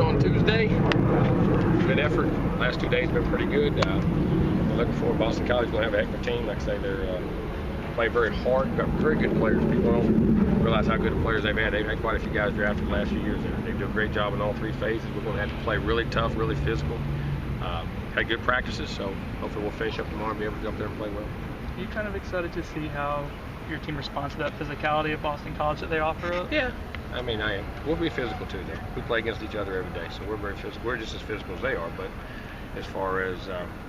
on Tuesday. Good effort. Last 2 days have been pretty good. I'm looking forward. Boston College is going to have a heck of a team. Like I say, they're play very hard. Got very good players. People don't realize how good of players they've had. They've had quite a few guys drafted the last few years. They do a great job in all three phases. We're going to have to play really tough, really physical. Had good practices, so hopefully we'll finish up tomorrow and be able to go up there and play well. Are you kind of excited to see how your team responds to that physicality at Boston College that they offer up? Yeah. I mean, I am. We'll be physical too, though. We play against each other every day, so we're very physical. We're just as physical as they are, but as far as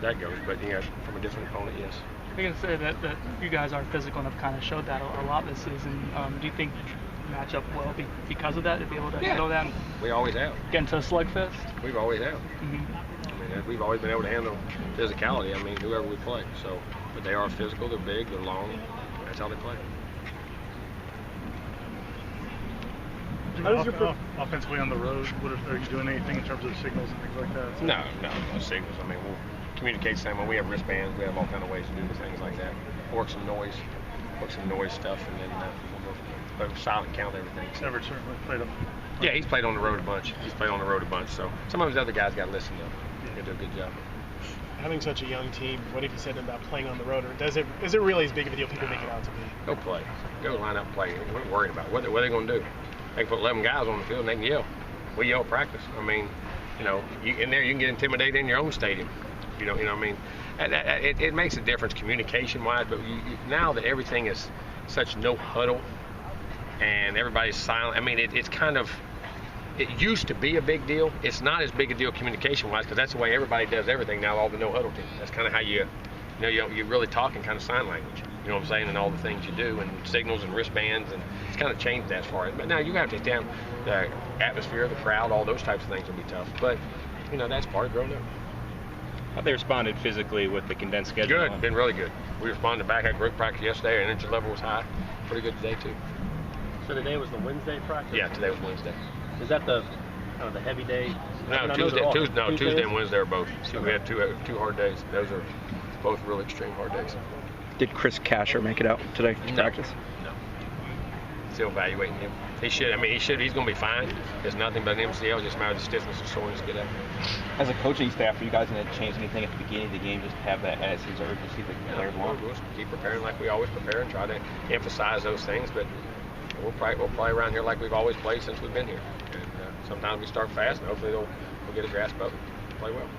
that goes, but yeah, from a different opponent, yes. I can say that you guys are physical and have kind of showed that a lot this season. Do you think you match up well because of that, to be able to handle that? We always have. Get into a slugfest? We've always have. Mm-hmm. I mean, we've always been able to handle physicality. I mean, whoever we play. So, but they are physical. They're big. They're long. That's how they play. How does your offensively on the road? Are you doing anything in terms of signals and things like that? No signals. I mean, we'll communicate the same way. We have wristbands. We have all kind of ways to do things like that. Work some noise stuff, and then we'll silent count everything. So. Everett certainly played up. Yeah, he's played on the road a bunch. So some of his other guys got to listen to him. They do a good job. Having such a young team, what have you said about playing on the road, or is it really as big of a deal people make it out to be? Go play. Go line up and play. We're not worried about what are they going to do. They can put 11 guys on the field and they can yell. We yell at practice. I mean, in there you can get intimidated in your own stadium. You know what I mean? It makes a difference communication-wise, but now that everything is such no huddle and everybody's silent, I mean, it's kind of, it used to be a big deal. It's not as big a deal communication-wise because that's the way everybody does everything now, all the no huddle teams. That's kind of how you really talk in kind of sign language. You know what I'm saying? And all the things you do and signals and wristbands, and it's kind of changed that as far as. But now you have to take down the atmosphere, the crowd, all those types of things will be tough. But, that's part of growing up. How they responded physically with the condensed schedule? Good, been really good. We responded back at group practice yesterday. Our energy level was high. Pretty good today, too. So today was the Wednesday practice? Yeah, today was Wednesday. Is that the heavy day? No, Tuesday and Wednesday are both. So we had two hard days. Those are both real extreme hard days. Did Chris Casher make it out today to practice? No. Still evaluating him. He should. I mean, He's going to be fine. There's nothing but an MCL. Just a matter of the stiffness and soreness. Get out. As a coaching staff, are you guys going to change anything at the beginning of the game just to have that as his urgency that the players want? We'll keep preparing like we always prepare and try to emphasize those things. But we'll play around here like we've always played since we've been here. And sometimes we start fast, and hopefully we'll get a grasp of it and play well.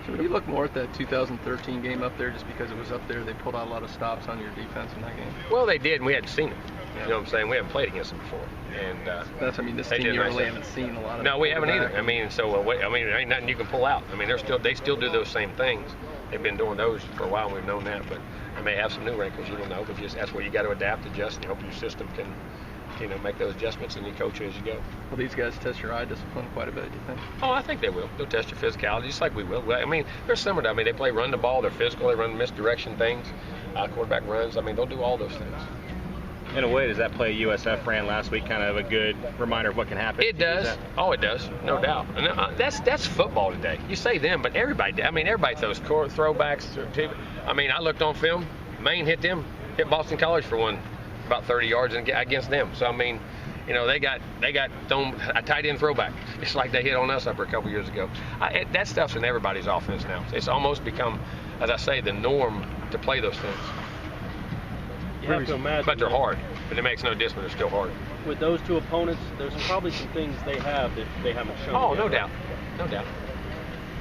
Would you look more at that 2013 game up there just because it was up there? They pulled out a lot of stops on your defense in that game. Well, they did, and we hadn't seen them. Yeah. You know what I'm saying? We haven't played against them before. And this team you really haven't seen a lot of. No, we haven't either. I mean, so there ain't nothing you can pull out. I mean, they still do those same things. They've been doing those for a while, and we've known that. But I may have some new wrinkles. You don't know, but that's where you got to adapt, adjust, and hope your system can. Make those adjustments and you coach as you go. Will these guys test your eye discipline quite a bit, do you think? Oh, I think they will. They'll test your physicality just like we will. I mean, they're similar. I mean, they run the ball, they're physical, they run misdirection things, quarterback runs. I mean, they'll do all those things. In a way, does that play USF ran last week kind of a good reminder of what can happen? It does. Oh, it does. No doubt. And that's football today. You say them, but everybody throws throwbacks. I mean, I looked on film. Maine hit Boston College for one. About 30 yards against them. So I mean, they got thrown a tight end throwback. It's like they hit on us up here a couple years ago. That stuff's in everybody's offense now. It's almost become, as I say, the norm to play those things. You have to imagine. But they're hard. But it makes no difference. They're still hard. With those two opponents, there's probably some things they have that they haven't shown. Oh, yet, no doubt.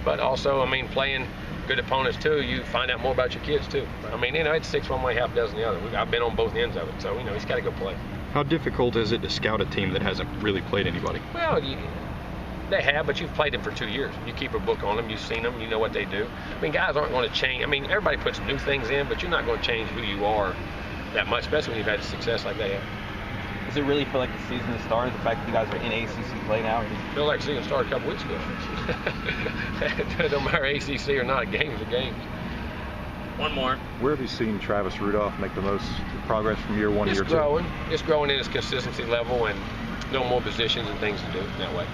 But also, I mean, playing good opponents too, you find out more about your kids too. I mean, it's 6 one way, half dozen the other. I've been on both ends of it, so he's got to go play. How difficult is it to scout a team that hasn't really played anybody? Well, they have, but you've played them for 2 years. You keep a book on them, you've seen them, you know what they do. I mean, guys aren't going to change. I mean, everybody puts new things in, but you're not going to change who you are that much, especially when you've had success like they have. Does it really feel like the season has started, the fact that you guys are in ACC play now? I feel like the season started a couple weeks ago. It don't matter ACC or not, game's a game. One more. Where have you seen Travis Rudolph make the most progress from year one to year two? Just growing in his consistency level and no more positions and things to do that way.